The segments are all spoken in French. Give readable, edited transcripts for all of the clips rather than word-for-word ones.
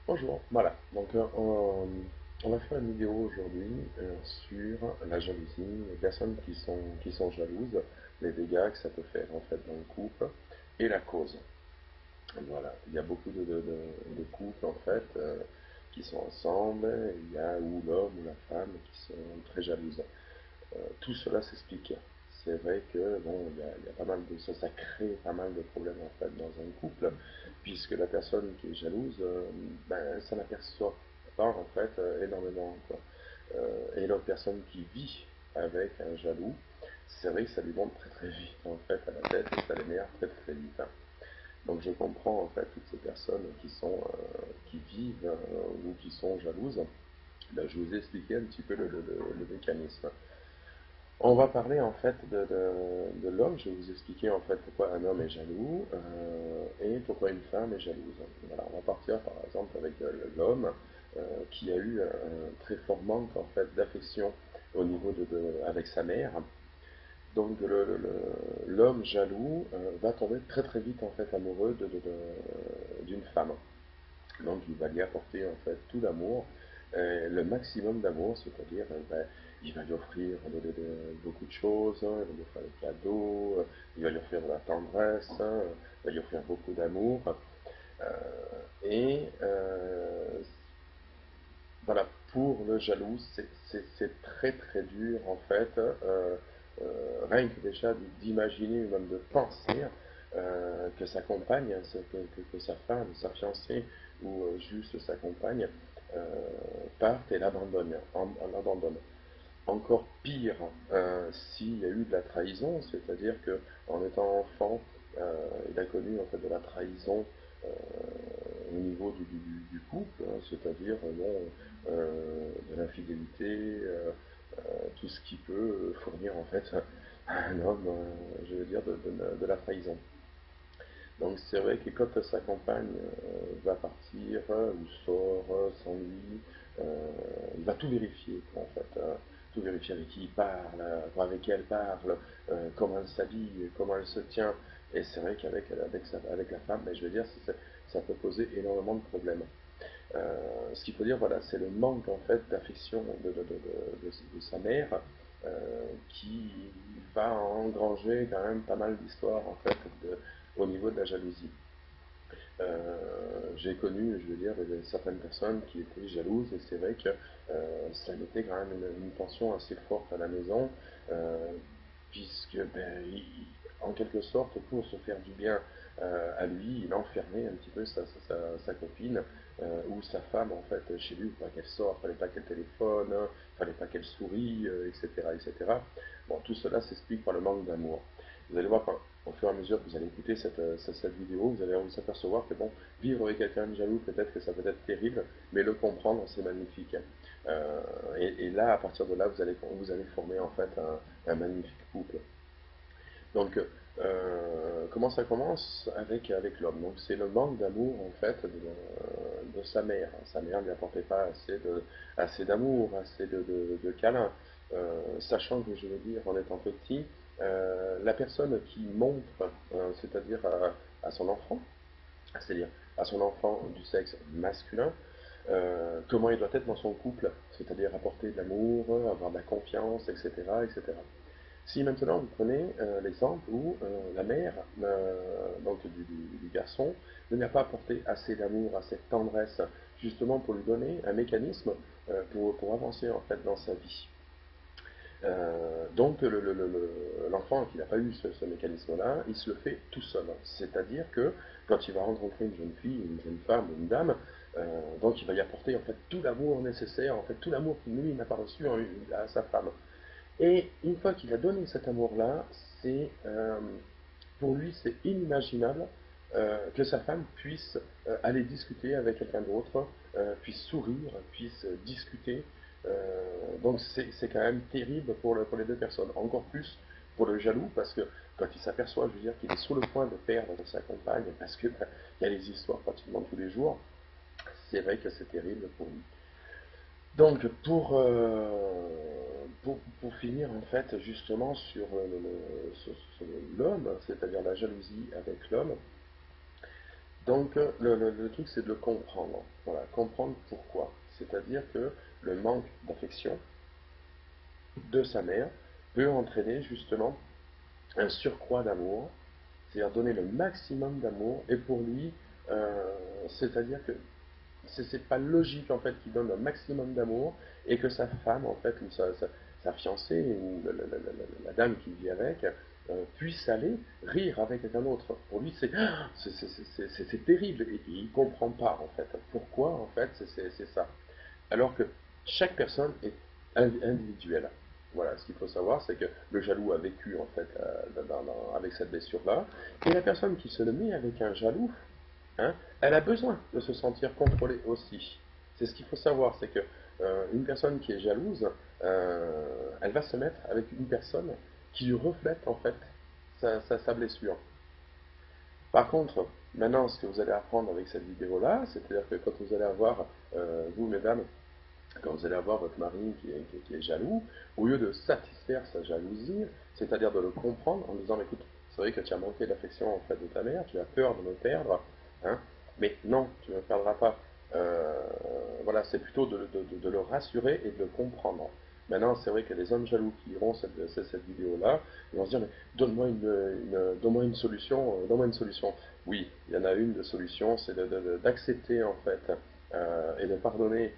Bonjour, voilà, donc on va faire une vidéo aujourd'hui sur la jalousie, les personnes qui sont jalouses, les dégâts que ça peut faire en fait dans le couple et la cause. Voilà, il y a beaucoup de couples en fait qui sont ensemble, il y a ou l'homme ou la femme qui sont très jalouses. Tout cela s'explique. C'est vrai que bon, il y a pas mal de ça crée pas mal de problèmes en fait dans un couple, puisque la personne qui est jalouse, ben, ça n'aperçoit pas en fait énormément quoi. Et l'autre personne qui vit avec un jaloux, c'est vrai que ça lui monte très très vite en fait à la tête et ça l'énerve très très vite, hein. Donc je comprends en fait toutes ces personnes qui vivent ou qui sont jalouses. Là, je vous ai expliqué un petit peu le mécanisme. On va parler en fait de l'homme. Je vais vous expliquer en fait pourquoi un homme est jaloux et pourquoi une femme est jalouse. Voilà, on va partir par exemple avec l'homme qui a eu un très fort manque en fait d'affection au niveau avec sa mère. Donc l'homme jaloux va tomber très très vite en fait amoureux d'une femme. Donc il va lui apporter en fait tout l'amour, le maximum d'amour, c'est-à-dire ben, il va lui offrir beaucoup de choses, hein, il va lui offrir des cadeaux, il va lui offrir de la tendresse, hein, il va lui offrir beaucoup d'amour. Euh, et voilà, pour le jaloux, c'est très très dur en fait, rien que déjà d'imaginer ou même de penser que sa compagne, que sa femme, sa fiancée ou juste sa compagne euh, parte et l'abandonne. Encore pire, s'il y a eu de la trahison, c'est-à-dire que en étant enfant, il a connu en fait de la trahison euh, au niveau du couple, hein, c'est-à-dire bon, de l'infidélité, tout ce qui peut fournir en fait à un homme, je veux dire, de la trahison. Donc c'est vrai que quand sa compagne va partir ou sort sans lui, il va tout vérifier quoi, en fait, tout vérifier avec qui il parle, avec qui elle parle, comment elle s'habille, comment elle se tient. Et c'est vrai avec la femme, mais je veux dire, ça peut poser énormément de problèmes. Ce qu'il faut dire, voilà, c'est le manque en fait d'affection de sa mère qui va engranger quand même pas mal d'histoires en fait au niveau de la jalousie. J'ai connu, je veux dire, certaines personnes qui étaient jalouses et c'est vrai que ça mettait quand même une tension assez forte à la maison, euh, puisque ben, en quelque sorte, pour se faire du bien à lui, il enfermait un petit peu sa copine ou sa femme en fait chez lui, pas qu'elle sorte, fallait pas qu'elle téléphone, fallait pas qu'elle sourie, etc., etc. Bon, tout cela s'explique par le manque d'amour. Vous allez voir au fur et à mesure que vous allez écouter cette vidéo, vous allez vous apercevoir que bon, vivre avec quelqu'un de jaloux, peut-être que ça peut être terrible, mais le comprendre, c'est magnifique. Et là, à partir de là, vous allez former en fait un magnifique couple. Donc, comment ça commence avec l'homme? Donc, c'est le manque d'amour en fait de sa mère. Sa mère ne lui apportait pas assez d'amour, assez de câlins. Sachant que, je veux dire, en étant petit, la personne qui montre, c'est-à-dire à son enfant, c'est-à-dire à son enfant du sexe masculin, comment il doit être dans son couple, c'est-à-dire apporter de l'amour, avoir de la confiance, etc., etc. Si maintenant vous prenez l'exemple où la mère donc du garçon ne lui a pas apporté assez d'amour, assez de tendresse, justement pour lui donner un mécanisme pour avancer en fait dans sa vie. Donc l'enfant qui n'a pas eu ce mécanisme-là, il se le fait tout seul. C'est-à-dire que quand il va rencontrer une jeune fille, une jeune femme, une dame, donc il va y apporter en fait tout l'amour nécessaire, en fait tout l'amour qu'il lui n'a pas reçu à sa femme. Et une fois qu'il a donné cet amour-là, c'est pour lui c'est inimaginable que sa femme puisse aller discuter avec quelqu'un d'autre, puisse sourire, puisse discuter. Donc c'est quand même terrible pour les deux personnes. Encore plus pour le jaloux, parce que quand il s'aperçoit, je veux dire, qu'il est sur le point de perdre sa compagne, parce que ben, il y a des histoires pratiquement tous les jours, c'est vrai que c'est terrible pour lui. Donc, pour finir, en fait, justement, sur l'homme, c'est-à-dire la jalousie avec l'homme, Donc, le truc, c'est de le comprendre. Voilà, comprendre pourquoi. C'est-à-dire que le manque d'affection de sa mère peut entraîner justement un surcroît d'amour, c'est-à-dire donner le maximum d'amour, et pour lui, c'est-à-dire que c'est pas logique en fait qu'il donne un maximum d'amour et que sa femme en fait ou sa fiancée ou la dame qui vit avec puisse aller rire avec quelqu'un d'autre. Pour lui c'est terrible et il comprend pas en fait pourquoi en fait c'est ça. Alors que chaque personne est individuelle. Voilà, ce qu'il faut savoir, c'est que le jaloux a vécu en fait avec cette blessure-là, et la personne qui se le met avec un jaloux, hein, elle a besoin de se sentir contrôlée aussi. C'est ce qu'il faut savoir, c'est que une personne qui est jalouse, elle va se mettre avec une personne qui lui reflète en fait sa blessure. Par contre, maintenant, ce que vous allez apprendre avec cette vidéo-là, c'est-à-dire que quand vous allez avoir, vous mesdames, quand vous allez avoir votre mari qui est jaloux, au lieu de satisfaire sa jalousie, c'est-à-dire de le comprendre en disant, écoute, c'est vrai que tu as manqué d'affection en fait de ta mère, tu as peur de me perdre, hein, mais non, tu ne me perdras pas. Voilà, c'est plutôt de le rassurer et de le comprendre. Maintenant, c'est vrai que les hommes jaloux qui iront cette vidéo-là, ils vont se dire, mais donne-moi une solution, donne-moi une solution. Oui, il y en a une de solution, c'est d'accepter en fait et de pardonner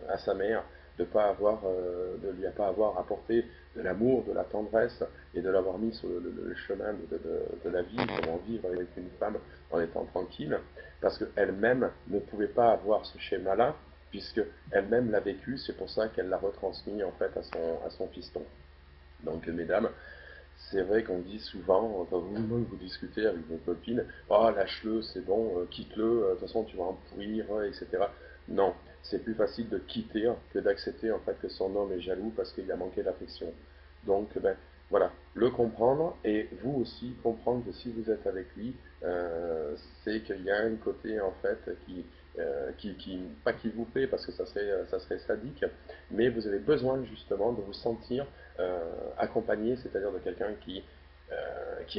à sa mère de lui pas avoir apporté de l'amour, de la tendresse et de l'avoir mis sur le chemin de la vie, comment vivre avec une femme en étant tranquille, parce qu'elle-même ne pouvait pas avoir ce schéma-là, puisque elle-même l'a vécu, c'est pour ça qu'elle l'a retransmis en fait à son fiston. Donc mesdames, c'est vrai qu'on dit souvent, quand vous discutez avec vos copines, oh lâche-le, c'est bon, quitte-le, de toute façon tu vas en pourrir, etc. Non, c'est plus facile de quitter que d'accepter en fait que son homme est jaloux parce qu'il a manqué d'affection. Donc ben voilà, le comprendre et vous aussi comprendre que si vous êtes avec lui, c'est qu'il y a un côté en fait pas qui vous plaît parce que ça serait sadique, mais vous avez besoin justement de vous sentir accompagné, c'est-à-dire de quelqu'un qui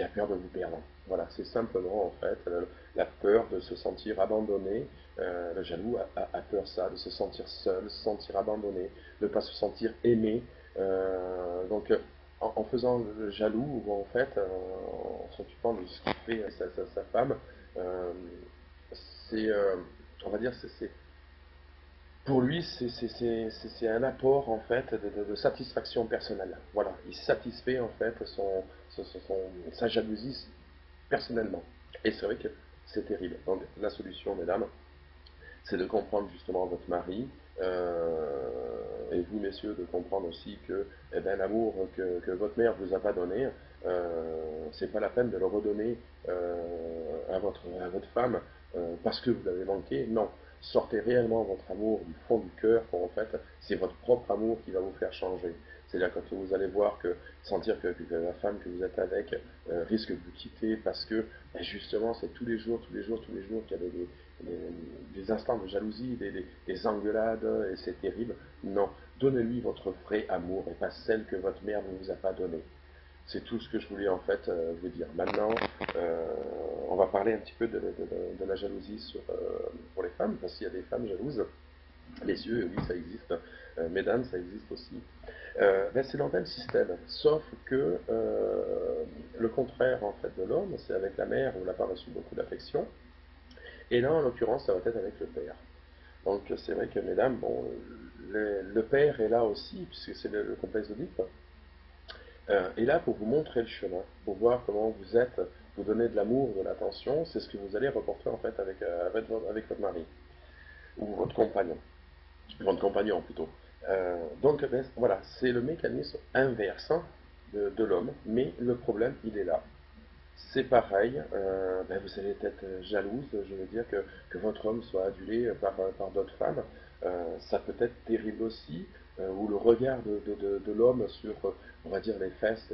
a peur de vous perdre. Voilà, c'est simplement en fait la peur de se sentir abandonné. Le jaloux a peur ça, de se sentir seul, se sentir abandonné, de ne pas se sentir aimé. Donc en faisant le jaloux, ou en fait en s'occupant de ce qui fait sa femme, euh, c'est, on va dire, pour lui, c'est un apport en fait de satisfaction personnelle. Voilà, il satisfait en fait sa jalousie personnellement. Et c'est vrai que c'est terrible. Donc la solution, mesdames, c'est de comprendre justement votre mari, et vous messieurs de comprendre aussi que eh ben, l'amour que votre mère vous a pas donné, c'est pas la peine de le redonner à votre femme parce que vous l'avez manqué. Non, sortez réellement votre amour du fond du cœur, pour en fait, c'est votre propre amour qui va vous faire changer. C'est-à-dire quand vous allez voir sentir que la femme que vous êtes avec risque de vous quitter parce que ben, justement c'est tous les jours, tous les jours, tous les jours qu'il y a des instants de jalousie, des engueulades, et c'est terrible. Non, donnez-lui votre vrai amour et pas celle que votre mère ne vous a pas donnée. C'est tout ce que je voulais en fait vous dire. Maintenant, on va parler un petit peu de la jalousie pour les femmes, parce qu'il y a des femmes jalouses. Les yeux, oui, ça existe. Mesdames, ça existe aussi. Ben, c'est dans le même système, sauf que le contraire en fait de l'homme, c'est avec la mère où on n'a pas reçu beaucoup d'affection. Et là, en l'occurrence, ça va être avec le père. Donc, c'est vrai que, mesdames, bon, le père est là aussi, puisque c'est le complexe d'Oedipe, est là pour vous montrer le chemin, pour voir comment vous êtes, vous donner de l'amour, de l'attention. C'est ce que vous allez reporter en fait avec votre mari ou votre compagnon plutôt. Donc, ben, voilà, c'est le mécanisme inverse de l'homme, mais le problème, il est là. C'est pareil, ben vous allez être jalouse, je veux dire, que votre homme soit adulé par d'autres femmes. Ça peut être terrible aussi, ou le regard de l'homme sur, on va dire, les fesses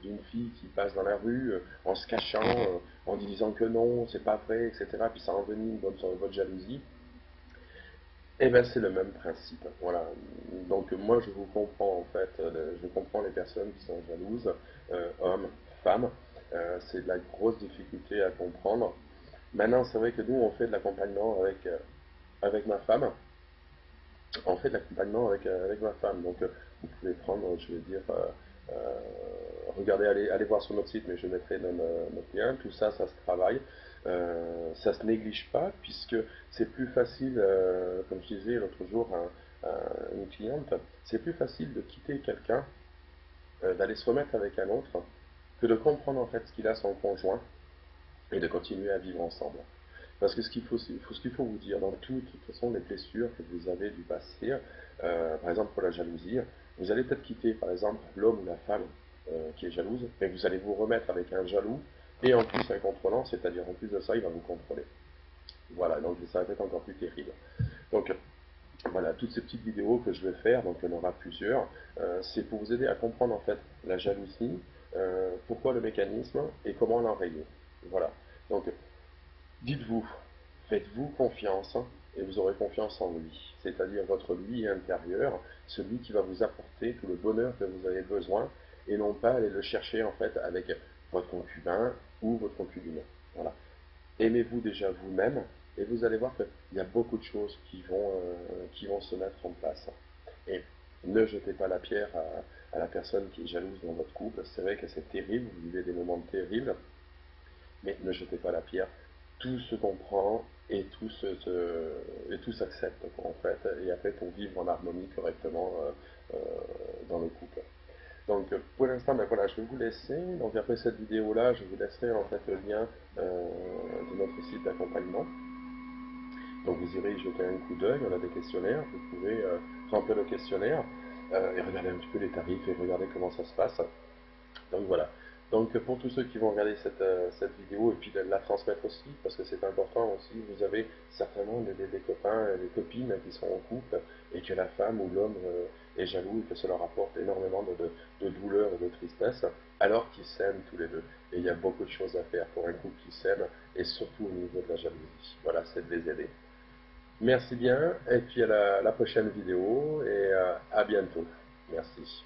d'une fille qui passe dans la rue en se cachant, en disant que non, c'est pas vrai, etc. Puis ça envenime votre jalousie. Eh bien, c'est le même principe. Voilà. Donc, moi, je vous comprends, en fait. Je comprends les personnes qui sont jalouses, hommes, femmes. C'est de la grosse difficulté à comprendre. Maintenant, c'est vrai que nous, on fait de l'accompagnement avec ma femme. On fait de l'accompagnement avec ma femme. Donc, vous pouvez prendre, je vais dire, regardez, allez voir sur notre site, mais je mettrai notre lien. Tout ça, ça se travaille. Ça se néglige pas, puisque c'est plus facile, comme je disais l'autre jour à une cliente, c'est plus facile de quitter quelqu'un, d'aller se remettre avec un autre, que de comprendre en fait ce qu'il a son conjoint et de continuer à vivre ensemble. Parce que ce qu'il faut vous dire, dans toutes, de toute façon, les blessures que vous avez du passé, par exemple pour la jalousie, vous allez peut-être quitter, par exemple, l'homme ou la femme qui est jalouse, mais vous allez vous remettre avec un jaloux, et en plus un contrôlant, c'est-à-dire en plus de ça, il va vous contrôler. Voilà, donc ça va être encore plus terrible. Donc voilà, toutes ces petites vidéos que je vais faire, donc il y en aura plusieurs, c'est pour vous aider à comprendre en fait la jalousie, pourquoi le mécanisme et comment l'enrayer. Voilà. Donc dites-vous, faites-vous confiance et vous aurez confiance en lui, c'est-à-dire votre lui intérieur, celui qui va vous apporter tout le bonheur que vous avez besoin et non pas aller le chercher en fait avec votre concubin ou votre concubine. Voilà. Aimez-vous déjà vous-même et vous allez voir qu'il y a beaucoup de choses qui vont se mettre en place. Et ne jetez pas la pierre à la personne qui est jalouse dans votre couple. C'est vrai que c'est terrible, vous vivez des moments terribles, mais ne jetez pas la pierre. Tout se comprend et tout s'accepte en fait, et après pour vivre en harmonie correctement dans le couple. Donc pour l'instant, ben voilà, je vais vous laisser. Donc après cette vidéo-là, je vous laisserai en fait le lien de notre site d'accompagnement. Donc vous irez y jeter un coup d'œil, on a des questionnaires, vous pouvez remplir le questionnaire et regarder un petit peu les tarifs et regarder comment ça se passe. Donc voilà. Donc pour tous ceux qui vont regarder cette vidéo et puis la transmettre aussi, parce que c'est important aussi, vous avez certainement des copains, des copines qui sont en couple et que la femme ou l'homme est jaloux et que ça leur apporte énormément de douleur et de tristesse, alors qu'ils s'aiment tous les deux. Et il y a beaucoup de choses à faire pour un couple qui s'aime et surtout au niveau de la jalousie. Voilà, c'est de les aider. Merci bien et puis à la prochaine vidéo et à bientôt. Merci.